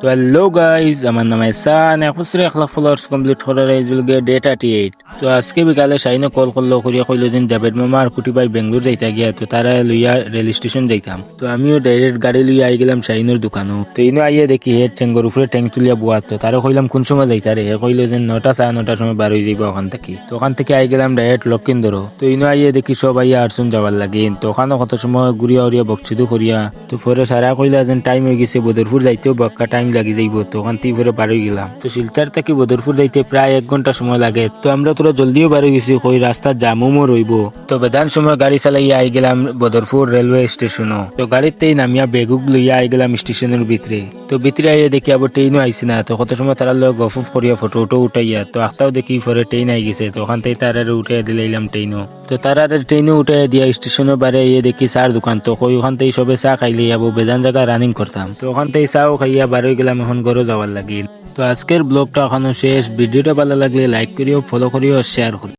তো hello guys, আমার নাম এসান। এখন লাখ ফলোয়ার্স কমপ্লিট করার এইজুলগে ডে 38। তো আজকে বিকালে শাইনে কল করলো, করিয়া কইলো যে জাবেদ মামা আর কুটি ভাই বেঙ্গলোর যাইতা গিয়া, তো তারা লইয়া রেল স্টেশন যাইতাম। তো আমিও ডাইরেক্ট গাড়ি লইয়া আই গেলাম শাইনের দোকানও। তো ইনো আইয়া দেখি হে ঠেঙ্গর উপরে ঠেং তুলিয়া বুয়া। তো তারা কইলাম কোন সময় যাইতা রে? হে কইলো যে 9টা 9:30 সময় বার হয়ে যাইব ওখান থেকে। তো ওখান থেকে আই গেলাম ডাইরেক্ট লক্ষিন্দর। তো ইনো আইয়া দেখি সব আইয়া আরসুন যাবার লাগে। তো ওখানে কত সময় ঘুরিয়া উড়িয়া বকচুদু করিয়া, তো পরে সারা কইলা যে টাইম হয়ে গেছে, বদরপুর যাইতেও বাক্কা টাইম লাগি যাইব। তো ওখান থেকে পরে বার হয়ে গেলাম। তো শিলচার থেকে বদরপুর যাইতে প্রায় 1 ঘন্টা সময় লাগে। তো আমরা তোরা জলদিও বার হয়ে গেছি, কই রাস্তা জামুমও রইব। তো বেদান সময় গাড়ি চালাইয়া আই গেলাম বদরপুর রেলওয়ে স্টেশনও। তো গাড়িতেই নামিয়া বেগুক লইয়া আই গেলাম স্টেশনের ভিতরে। তো ভিতরে আইয়া দেখি আবার ট্রেনও আইসি না। তো কত সময় তারা লোক গফুফ করিয়া ফটো উঠাইয়া, তো আখটাও দেখি পরে ট্রেন আই গেছে। তো ওখান থেকে তারা উঠাইয়া দিলাইলাম ট্রেনও। তো তারা ট্রেনও উঠাইয়া দিয়া স্টেশনের বারে আইয়া দেখি চার দোকান। তো কই ওখান থেকে সবে চা খাইলে যাবো, বেজান জায়গা রানিং করতাম। তো ওখান থেকে চাও খাইয়া বার হয়ে গেলাম, এখন ঘরে যাওয়ার লাগিল। তো আজকের ব্লগটা এখনো শেষ। ভিডিওটা ভালো লাগলে লাইক করিও, ফলো করিও, শেয়ার করিও।